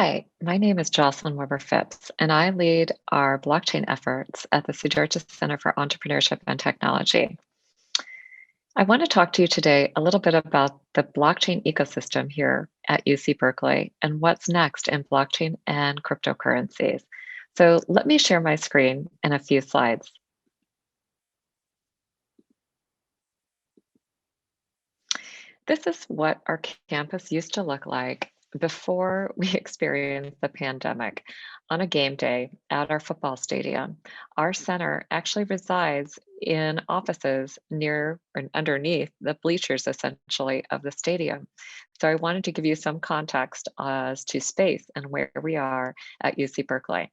Hi, my name is Jocelyn Weber-Phipps, and I lead our blockchain efforts at the Siddhartha Center for Entrepreneurship and Technology. I want to talk to you today a little bit about the blockchain ecosystem here at UC Berkeley and what's next in blockchain and cryptocurrencies. So let me share my screen in a few slides. This is what our campus used to look like before we experienced the pandemic. On a game day at our football stadium, our center actually resides in offices near or underneath the bleachers, essentially, of the stadium. So I wanted to give you some context as to space and where we are at UC Berkeley.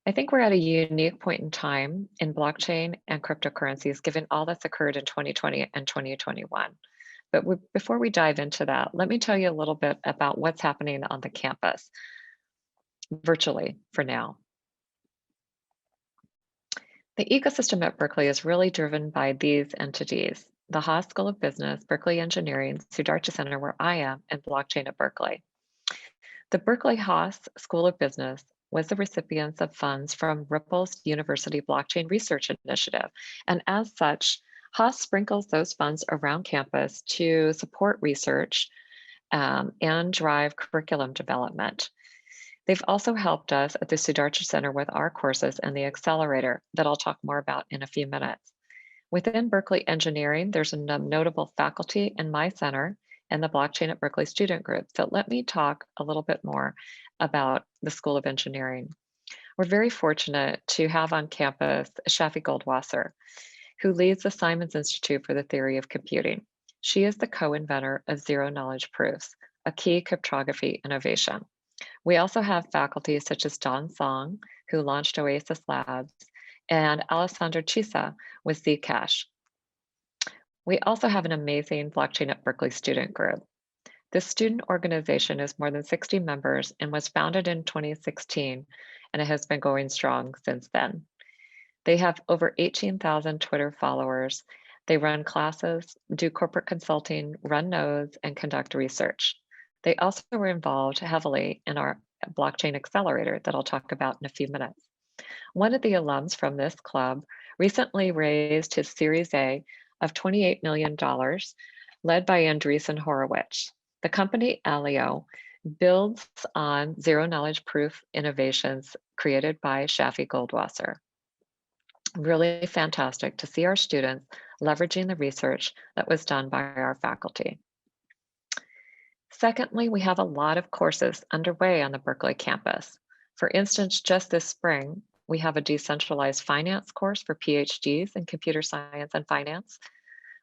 I think we're at a unique point in time in blockchain and cryptocurrencies, given all that's occurred in 2020 and 2021. But before we dive into that, let me tell you a little bit about what's happening on the campus virtually for now. The ecosystem at Berkeley is really driven by these entities: the Haas School of Business, Berkeley Engineering, Siddhartha Center, where I am, and blockchain at Berkeley. The Berkeley Haas School of Business was the recipient of funds from Ripple's University Blockchain Research Initiative. And as such, Haas sprinkles those funds around campus to support research and drive curriculum development. They've also helped us at the Siddhartha Center with our courses and the Xcelerator that I'll talk more about in a few minutes. Within Berkeley Engineering, there's a notable faculty in my center and the Blockchain at Berkeley student group. So let me talk a little bit more about the School of Engineering. We're very fortunate to have on campus Shafi Goldwasser, who leads the Simons Institute for the Theory of Computing. She is the co-inventor of zero-knowledge proofs, a key cryptography innovation. We also have faculty such as Don Song, who launched Oasis Labs, and Alessandro Chisa with Zcash. We also have an amazing Blockchain at Berkeley student group. This student organization is more than 60 members and was founded in 2016, and it has been going strong since then. They have over 18,000 Twitter followers. They run classes, do corporate consulting, run nodes, and conduct research. They also were involved heavily in our blockchain accelerator that I'll talk about in a few minutes. One of the alums from this club recently raised his Series A of $28 million, led by Andreessen Horowitz. The company Alio builds on zero-knowledge proof innovations created by Shafi Goldwasser. Really fantastic to see our students leveraging the research that was done by our faculty. Secondly, we have a lot of courses underway on the Berkeley campus. For instance, just this spring, we have a decentralized finance course for PhDs in computer science and finance.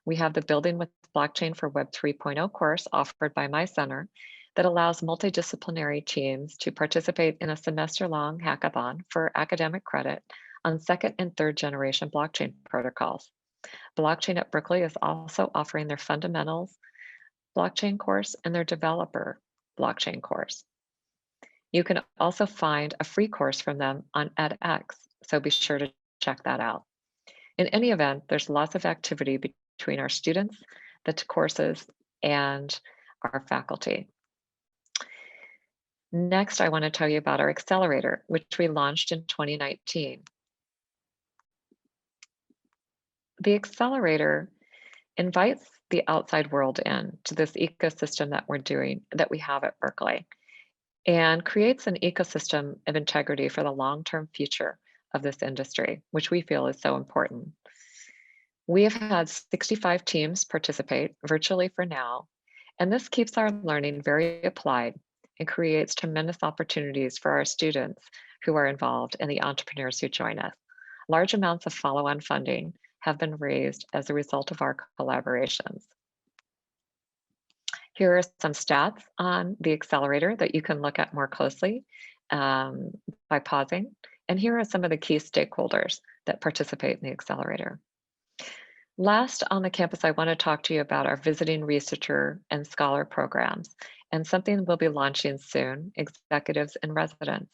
We have the Building with Blockchain for Web 3.0 course offered by my center that allows multidisciplinary teams to participate in a semester-long hackathon for academic credit on second and third generation blockchain protocols. Blockchain at Berkeley is also offering their fundamentals blockchain course and their developer blockchain course. You can also find a free course from them on edX, so be sure to check that out. In any event, there's lots of activity between our students, the courses, and our faculty. Next, I want to tell you about our Xcelerator, which we launched in 2019. The Xcelerator invites the outside world in to this ecosystem that we have at Berkeley, and creates an ecosystem of integrity for the long-term future of this industry, which we feel is so important. We have had 65 teams participate virtually for now, and this keeps our learning very applied and creates tremendous opportunities for our students who are involved and the entrepreneurs who join us. Large amounts of follow-on funding have been raised as a result of our collaborations. Here are some stats on the Xcelerator that you can look at more closely by pausing. And here are some of the key stakeholders that participate in the Xcelerator. Last on the campus, I want to talk to you about our visiting researcher and scholar programs, and something we'll be launching soon, executives and residents.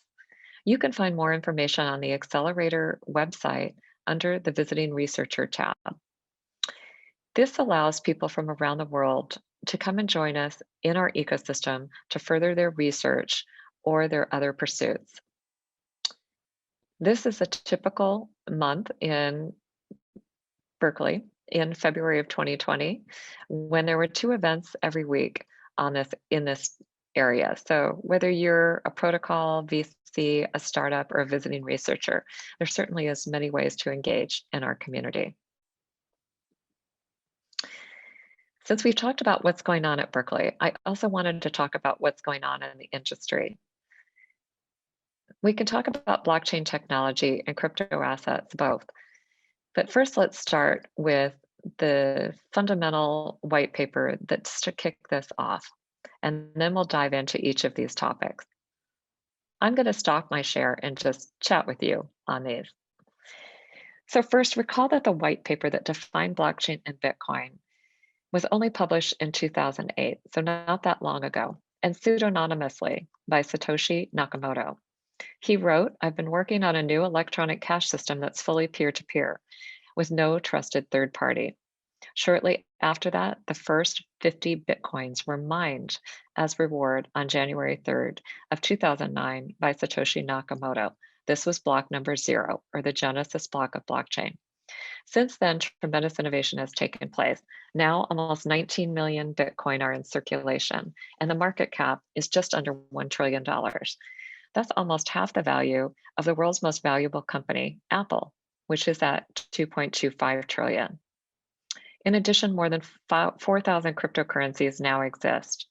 You can find more information on the Xcelerator website under the Visiting Researcher tab. This allows people from around the world to come and join us in our ecosystem to further their research or their other pursuits. This is a typical month in Berkeley in February of 2020, when there were 2 events every week on this in this area. So whether you're a protocol, VC, a startup, or a visiting researcher, there certainly is many ways to engage in our community. Since we've talked about what's going on at Berkeley, I also wanted to talk about what's going on in the industry. We can talk about blockchain technology and crypto assets both. But first, let's start with the fundamental white paper that's to kick this off, and then we'll dive into each of these topics. I'm going to stop my share and just chat with you on these. So first, recall that the white paper that defined blockchain and Bitcoin was only published in 2008, so not that long ago, and pseudonymously by Satoshi Nakamoto. He wrote, "I've been working on a new electronic cash system that's fully peer-to-peer with no trusted third party." Shortly after that, the first 50 Bitcoins were mined as reward on January 3rd of 2009 by Satoshi Nakamoto. This was block number 0, or the genesis block of blockchain. Since then, tremendous innovation has taken place. Now, almost 19 million Bitcoin are in circulation, and the market cap is just under $1 trillion. That's almost half the value of the world's most valuable company, Apple, which is at 2.25 trillion. In addition, more than 4,000 cryptocurrencies now exist.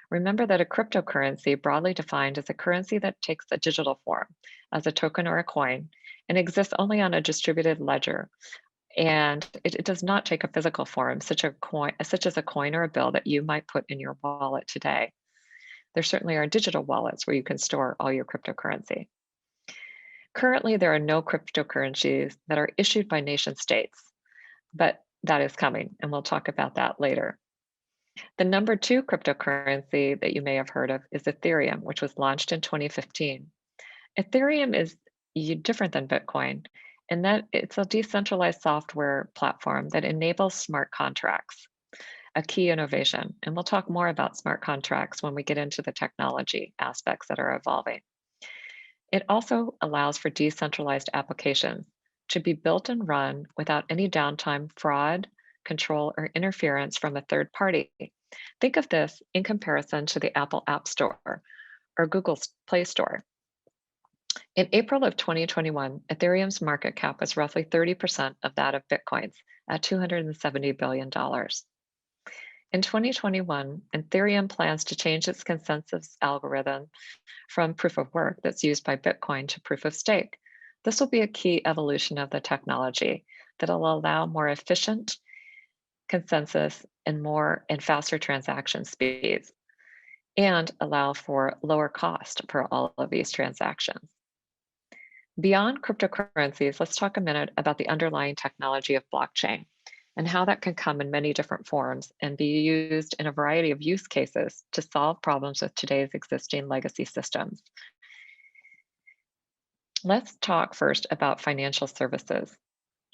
Remember that a cryptocurrency, broadly defined, is a currency that takes a digital form as a token or a coin and exists only on a distributed ledger. And it does not take a physical form, such as a coin or a bill that you might put in your wallet today. There certainly are digital wallets where you can store all your cryptocurrency. Currently, there are no cryptocurrencies that are issued by nation states, but that is coming, and we'll talk about that later. The number 2 cryptocurrency that you may have heard of is Ethereum, which was launched in 2015. Ethereum is different than Bitcoin in that it's a decentralized software platform that enables smart contracts, a key innovation. And we'll talk more about smart contracts when we get into the technology aspects that are evolving. It also allows for decentralized applications to be built and run without any downtime, fraud, control, or interference from a third party. Think of this in comparison to the Apple App Store or Google's Play Store. In April of 2021, Ethereum's market cap was roughly 30% of that of Bitcoin's at $270 billion. In 2021, Ethereum plans to change its consensus algorithm from proof of work that's used by Bitcoin to proof of stake. This will be a key evolution of the technology that will allow more efficient consensus and faster transaction speeds, and allow for lower cost for all of these transactions. Beyond cryptocurrencies, let's talk a minute about the underlying technology of blockchain and how that can come in many different forms and be used in a variety of use cases to solve problems with today's existing legacy systems. Let's talk first about financial services.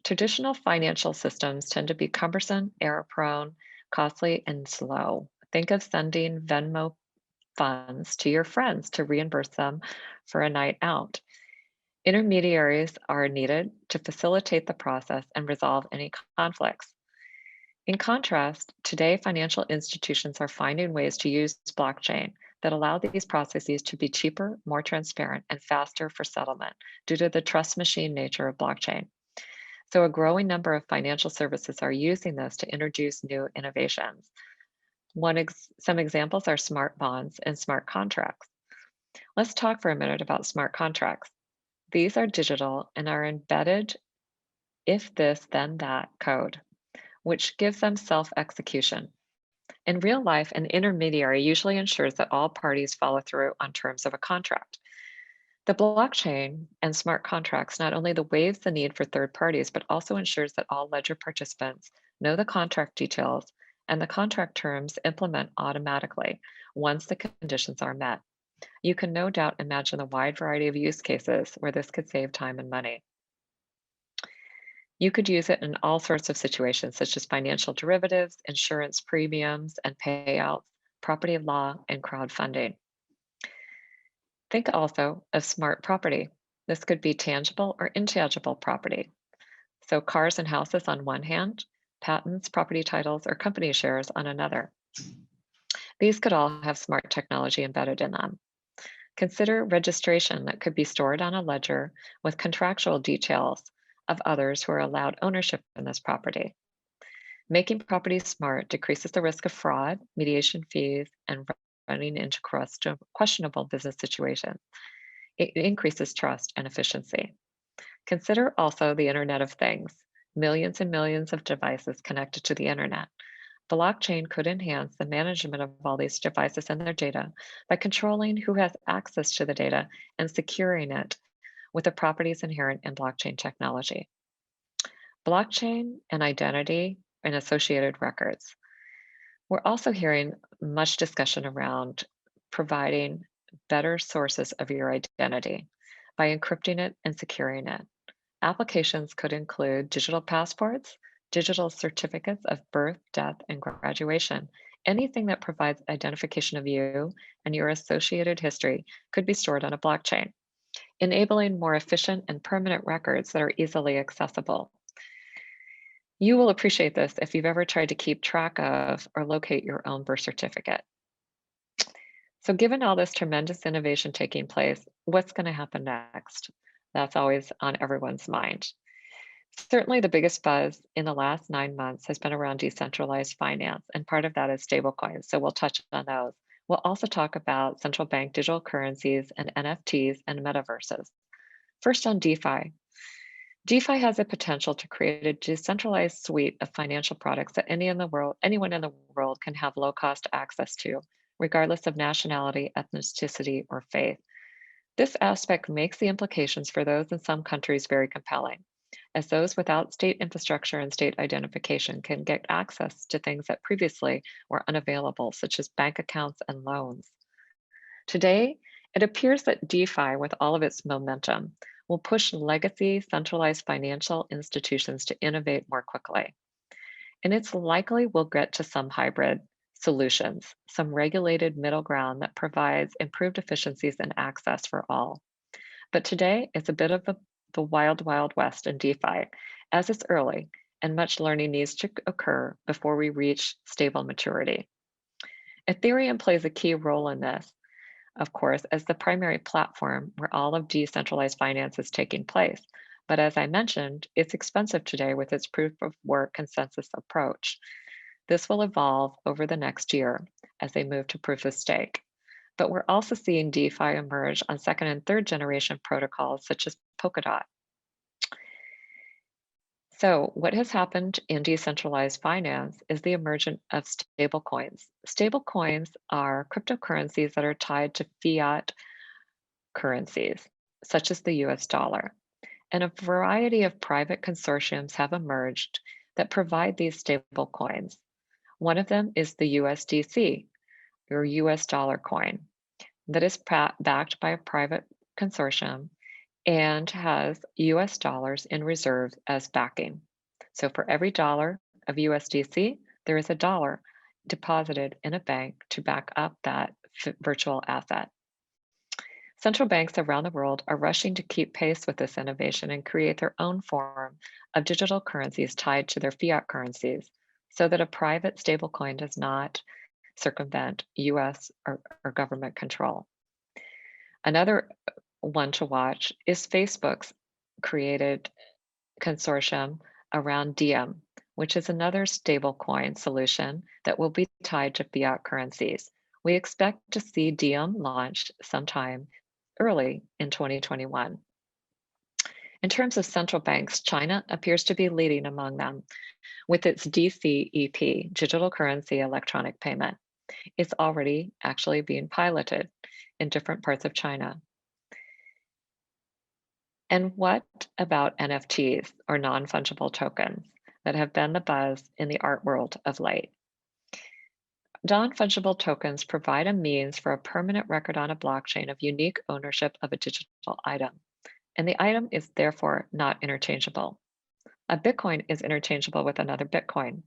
Traditional financial systems tend to be cumbersome, error-prone, costly, and slow. Think of sending Venmo funds to your friends to reimburse them for a night out. Intermediaries are needed to facilitate the process and resolve any conflicts. In contrast, today financial institutions are finding ways to use blockchain that allow these processes to be cheaper, more transparent, and faster for settlement due to the trust machine nature of blockchain. So a growing number of financial services are using this to introduce new innovations. Some examples are smart bonds and smart contracts. Let's talk for a minute about smart contracts. These are digital and are embedded if this, then that code, which gives them self-execution. In real life, an intermediary usually ensures that all parties follow through on terms of a contract. The blockchain and smart contracts not only waives the need for third parties, but also ensures that all ledger participants know the contract details and the contract terms implement automatically once the conditions are met. You can no doubt imagine the wide variety of use cases where this could save time and money. You could use it in all sorts of situations, such as financial derivatives, insurance premiums and payouts, property law, and crowdfunding. Think also of smart property. This could be tangible or intangible property. So cars and houses on one hand, patents, property titles, or company shares on another. These could all have smart technology embedded in them. Consider registration that could be stored on a ledger with contractual details of others who are allowed ownership in this property. Making property smart decreases the risk of fraud, mediation fees, and running into questionable business situations. It increases trust and efficiency. Consider also the Internet of Things, millions and millions of devices connected to the Internet. Blockchain could enhance the management of all these devices and their data by controlling who has access to the data and securing it with the properties inherent in blockchain technology. Blockchain and identity and associated records. We're also hearing much discussion around providing better sources of your identity by encrypting it and securing it. Applications could include digital passports, digital certificates of birth, death, and graduation. Anything that provides identification of you and your associated history could be stored on a blockchain, enabling more efficient and permanent records that are easily accessible. You will appreciate this if you've ever tried to keep track of or locate your own birth certificate. So, given all this tremendous innovation taking place, what's going to happen next? That's always on everyone's mind. Certainly, the biggest buzz in the last 9 months has been around decentralized finance, and part of that is stablecoins. So, we'll touch on those. We'll also talk about central bank digital currencies and NFTs and metaverses. First, on DeFi. DeFi has the potential to create a decentralized suite of financial products that anyone in the world can have low-cost access to, regardless of nationality, ethnicity, or faith. This aspect makes the implications for those in some countries very compelling, as those without state infrastructure and state identification can get access to things that previously were unavailable, such as bank accounts and loans. Today, it appears that DeFi, with all of its momentum, will push legacy centralized financial institutions to innovate more quickly. And it's likely we'll get to some hybrid solutions, some regulated middle ground that provides improved efficiencies and access for all. But today, it's a bit of the wild, wild west in DeFi, as it's early and much learning needs to occur before we reach stable maturity. Ethereum plays a key role in this, of course, as the primary platform where all of decentralized finance is taking place. But as I mentioned, it's expensive today with its proof of work consensus approach. This will evolve over the next year as they move to proof of stake. But we're also seeing DeFi emerge on second and third generation protocols such as Polkadot. So, what has happened in decentralized finance is the emergence of stablecoins. Stablecoins are cryptocurrencies that are tied to fiat currencies, such as the US dollar. And a variety of private consortiums have emerged that provide these stablecoins. One of them is the USDC, or US dollar coin, that is backed by a private consortium and has US dollars in reserves as backing. So for every dollar of USDC, there is a dollar deposited in a bank to back up that virtual asset. Central banks around the world are rushing to keep pace with this innovation and create their own form of digital currencies tied to their fiat currencies so that a private stablecoin does not circumvent US or government control. Another one to watch is Facebook's created consortium around Diem, which is another stablecoin solution that will be tied to fiat currencies. We expect to see Diem launched sometime early in 2021. In terms of central banks, China appears to be leading among them with its DCEP, digital currency electronic payment. It's already actually being piloted in different parts of China. And what about NFTs, or non-fungible tokens, that have been the buzz in the art world of late? Non-fungible tokens provide a means for a permanent record on a blockchain of unique ownership of a digital item, and the item is therefore not interchangeable. A Bitcoin is interchangeable with another Bitcoin,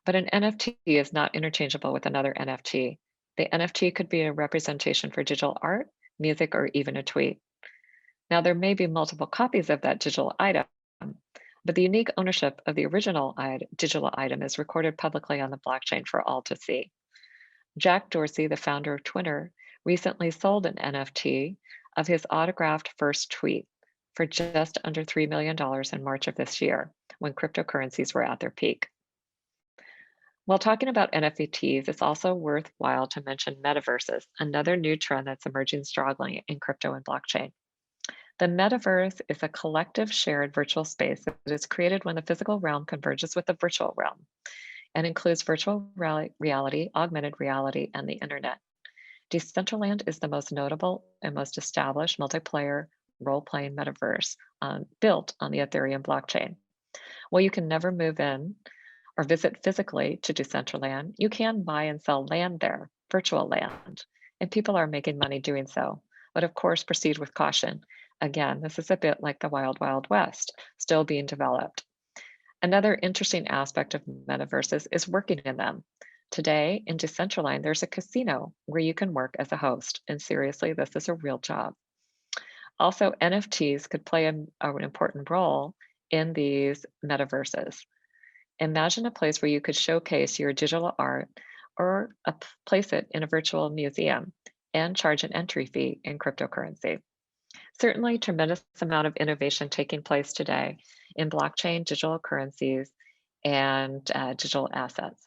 but an NFT is not interchangeable with another NFT. The NFT could be a representation for digital art, music, or even a tweet. Now, there may be multiple copies of that digital item, but the unique ownership of the original digital item is recorded publicly on the blockchain for all to see. Jack Dorsey, the founder of Twitter, recently sold an NFT of his autographed first tweet for just under $3 million in March of this year, when cryptocurrencies were at their peak. While talking about NFTs, it's also worthwhile to mention metaverses, another new trend that's emerging strongly in crypto and blockchain. The metaverse is a collective shared virtual space that is created when the physical realm converges with the virtual realm and includes virtual reality, augmented reality, and the internet. Decentraland is the most notable and most established multiplayer role-playing metaverse built on the Ethereum blockchain. While you can never move in or visit physically to Decentraland, you can buy and sell land there, virtual land, and people are making money doing so. But of course, proceed with caution. Again, this is a bit like the Wild Wild West, still being developed. Another interesting aspect of metaverses is working in them. Today, in Decentraland, there's a casino where you can work as a host. And seriously, this is a real job. Also, NFTs could play an important role in these metaverses. Imagine a place where you could showcase your digital art or place it in a virtual museum and charge an entry fee in cryptocurrency. Certainly, tremendous amount of innovation taking place today in blockchain, digital currencies, and digital assets.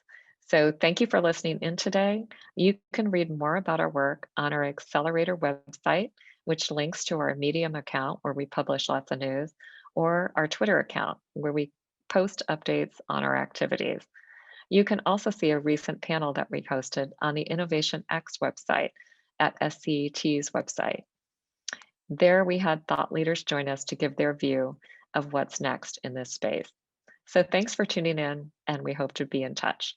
So thank you for listening in today. You can read more about our work on our Xcelerator website, which links to our Medium account where we publish lots of news, or our Twitter account where we post updates on our activities. You can also see a recent panel that we posted on the Innovation X website at SCET's website. There we had thought leaders join us to give their view of what's next in this space. So thanks for tuning in, and we hope to be in touch.